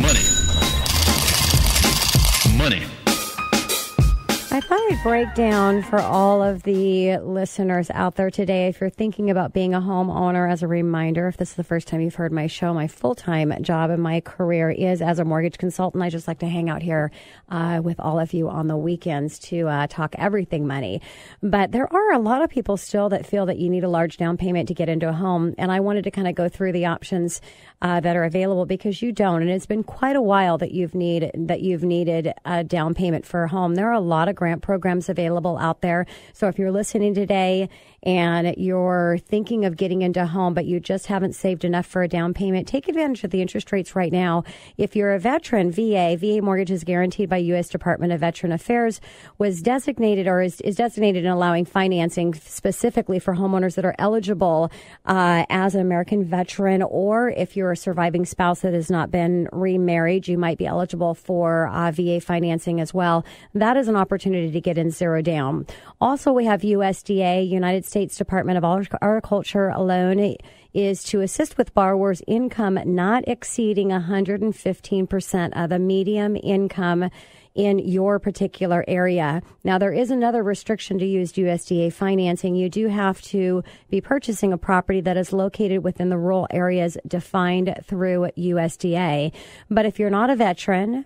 Money. I thought I'd break down for all of the listeners out there today, if you're thinking about being a homeowner, as a reminder, if this is the first time you've heard my show, my full-time job in my career is as a mortgage consultant. I just like to hang out here with all of you on the weekends to talk everything money. But there are a lot of people still that feel that you need a large down payment to get into a home. And I wanted to kind of go through the options that are available, because you don't. And it's been quite a while that you've needed a down payment for a home. There are a lot of grant programs available out there. So if you're listening today and you're thinking of getting into a home, but you just haven't saved enough for a down payment, take advantage of the interest rates right now. If you're a veteran, VA mortgages guaranteed by U.S. Department of Veteran Affairs was designated or is designated in allowing financing specifically for homeowners that are eligible as an American veteran, or if you're a surviving spouse that has not been remarried, you might be eligible for VA financing as well. That is an opportunity to get in zero down. Also, we have USDA, United States Department of Agriculture. Alone is to assist with borrowers' income not exceeding 115% of the median income in your particular area. Now, there is another restriction to use USDA financing. You do have to be purchasing a property that is located within the rural areas defined through USDA. But if you're not a veteran,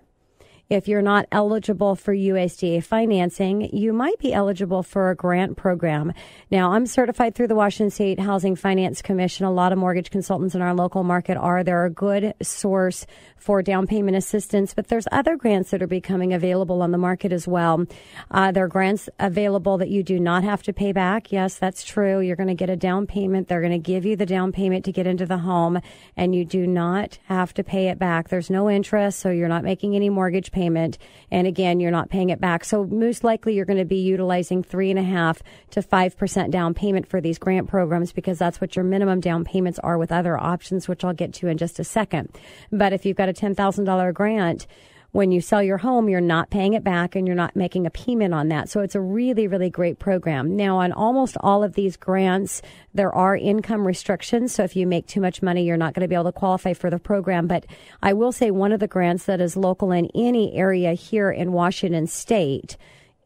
if you're not eligible for USDA financing, you might be eligible for a grant program. Now, I'm certified through the Washington State Housing Finance Commission. A lot of mortgage consultants in our local market are. They're a good source for down payment assistance, but there's other grants that are becoming available on the market as well. There are grants available that you do not have to pay back. Yes, that's true. You're going to get a down payment. They're going to give you the down payment to get into the home, and you do not have to pay it back. There's no interest, so you're not making any mortgage payment. And again, you're not paying it back. So most likely you're going to be utilizing 3.5% to 5% down payment for these grant programs, because that's what your minimum down payments are with other options, which I'll get to in just a second. But if you've got a $10,000 grant, when you sell your home, you're not paying it back and you're not making a payment on that. So it's a really, really great program. Now, on almost all of these grants, there are income restrictions. So if you make too much money, you're not going to be able to qualify for the program. But I will say one of the grants that is local in any area here in Washington State,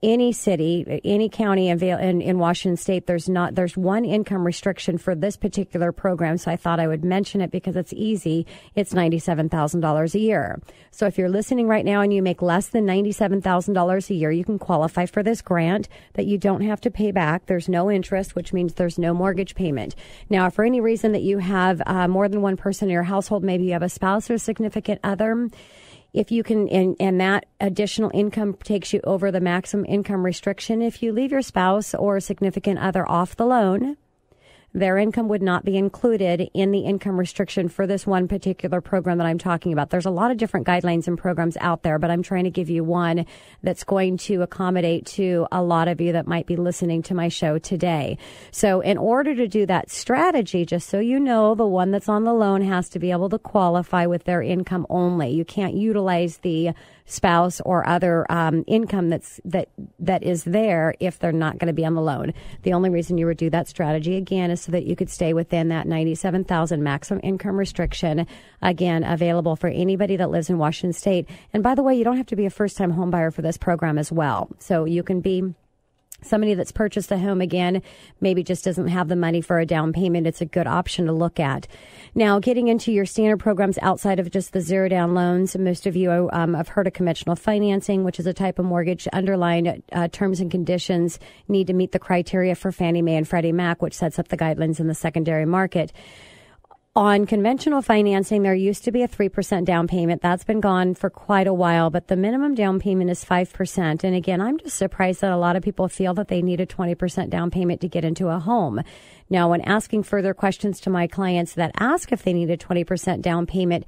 any city, any county in Washington State, there's one income restriction for this particular program. So I thought I would mention it because it's easy. It's $97,000 a year. So if you're listening right now and you make less than $97,000 a year, you can qualify for this grant that you don't have to pay back. There's no interest, which means there's no mortgage payment. Now, if for any reason that you have more than one person in your household, maybe you have a spouse or a significant other, if you can, and that additional income takes you over the maximum income restriction, if you leave your spouse or significant other off the loan, their income would not be included in the income restriction for this one particular program that I'm talking about. There's a lot of different guidelines and programs out there, but I'm trying to give you one that's going to accommodate to a lot of you that might be listening to my show today. So in order to do that strategy, just so you know, the one that's on the loan has to be able to qualify with their income only. You can't utilize the spouse or other income that is there if they're not going to be on the loan. The only reason you would do that strategy, again, is so that you could stay within that $97,000 maximum income restriction, again, available for anybody that lives in Washington State. And by the way, you don't have to be a first-time home buyer for this program as well. So you can be somebody that's purchased a home, again, maybe just doesn't have the money for a down payment. It's a good option to look at. Now, getting into your standard programs outside of just the zero down loans, most of you have heard of conventional financing, which is a type of mortgage. Underlying terms and conditions need to meet the criteria for Fannie Mae and Freddie Mac, which sets up the guidelines in the secondary market. On conventional financing, there used to be a 3% down payment. That's been gone for quite a while, but the minimum down payment is 5%. And again, I'm just surprised that a lot of people feel that they need a 20% down payment to get into a home. Now, when asking further questions to my clients that ask if they need a 20% down payment,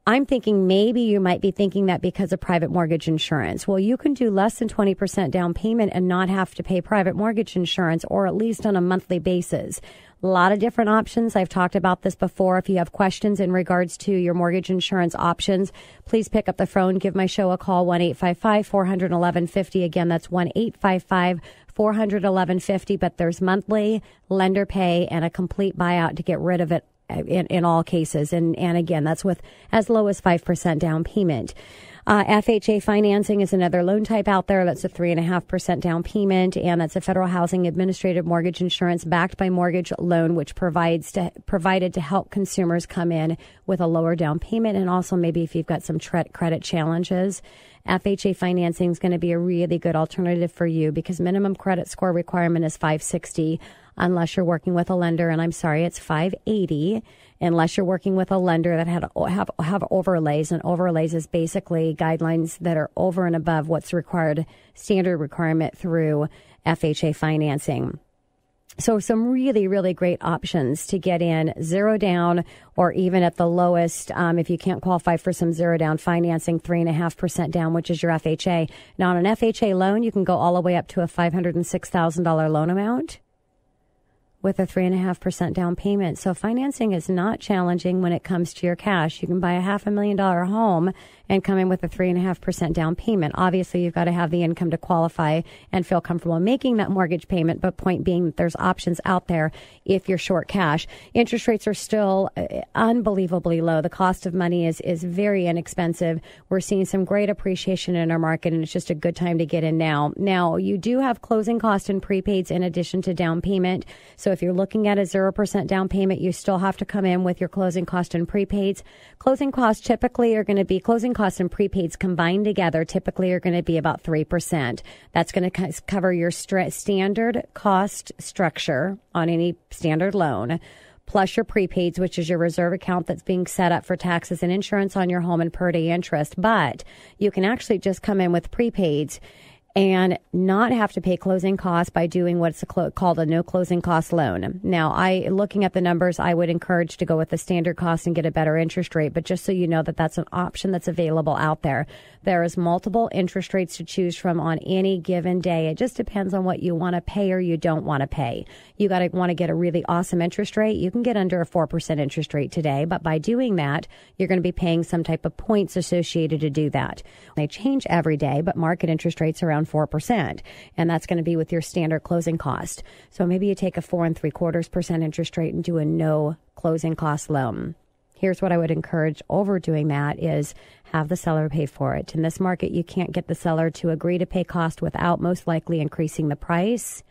I'm thinking maybe you might be thinking that because of private mortgage insurance. Well, you can do less than 20% down payment and not have to pay private mortgage insurance, or at least on a monthly basis. A lot of different options. I've talked about this before. If you have questions in regards to your mortgage insurance options, please pick up the phone. Give my show a call, 1-855-400-1150. Again, that's 1-855-400-1150. But there's monthly, lender pay, and a complete buyout to get rid of it in all cases. And again, that's with as low as 5% down payment. FHA financing is another loan type out there. That's a 3.5% down payment, and that's a Federal Housing Administrative Mortgage Insurance backed by mortgage loan, which provided to help consumers come in with a lower down payment, and also maybe if you've got some credit challenges. FHA financing is going to be a really good alternative for you because minimum credit score requirement is 560 unless you're working with a lender, and I'm sorry, it's 580 unless you're working with a lender that have overlays, and overlays is basically guidelines that are over and above what's required, standard requirement through FHA financing. So some really, really great options to get in zero down, or even at the lowest, if you can't qualify for some zero down financing, 3.5% down, which is your FHA. Now on an FHA loan, you can go all the way up to a $506,000 loan amount with a 3.5% down payment. So financing is not challenging when it comes to your cash. You can buy a $500,000 home and come in with a 3.5% down payment. Obviously, you've got to have the income to qualify and feel comfortable making that mortgage payment. But point being, there's options out there if you're short cash. Interest rates are still unbelievably low. The cost of money is very inexpensive. We're seeing some great appreciation in our market, and it's just a good time to get in now. Now, you do have closing costs and prepaids in addition to down payment. So if you're looking at a 0% down payment, you still have to come in with your closing cost and prepaids. Closing costs typically are going to be closing costs and prepaids combined together typically are going to be about 3%. That's going to cover your standard cost structure on any standard loan, plus your prepaids, which is your reserve account that's being set up for taxes and insurance on your home and per day interest. But you can actually just come in with prepaids and not have to pay closing costs by doing what's called a no closing cost loan. Now, looking at the numbers, I would encourage to go with the standard cost and get a better interest rate. But just so you know that that's an option that's available out there. There is multiple interest rates to choose from on any given day. It just depends on what you want to pay or you don't want to pay. You want to get a really awesome interest rate. You can get under a 4% interest rate today, but by doing that, you're going to be paying some type of points associated to do that. They change every day, but market interest rates are around 4%, and that's going to be with your standard closing cost. So maybe you take a 4.75% interest rate and do a no closing cost loan. Here's what I would encourage over doing that is have the seller pay for it. In this market, you can't get the seller to agree to pay cost without most likely increasing the price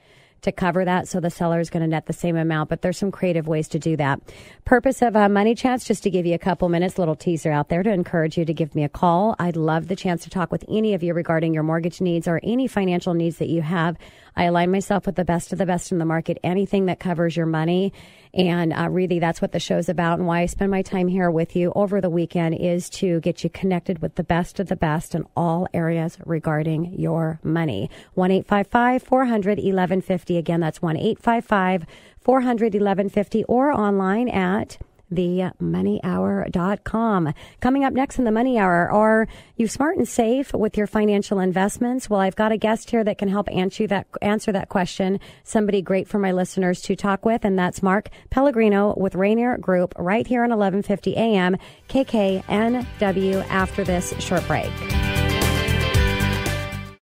to cover that, so the seller is going to net the same amount, but there's some creative ways to do that. Purpose of Money Chats, just to give you a couple minutes, little teaser out there to encourage you to give me a call. I'd love the chance to talk with any of you regarding your mortgage needs or any financial needs that you have. I align myself with the best of the best in the market, anything that covers your money. And really, that's what the show's about, and why I spend my time here with you over the weekend is to get you connected with the best of the best in all areas regarding your money. 1-855-400-1150. Again, that's 1-855-400-1150, or online at themoneyhour.com. Coming up next in the Money Hour, are you smart and safe with your financial investments? Well, I've got a guest here that can help answer that question. Somebody great for my listeners to talk with, and that's Mark Pellegrino with Rainier Group right here on 1150 AM KKNW after this short break.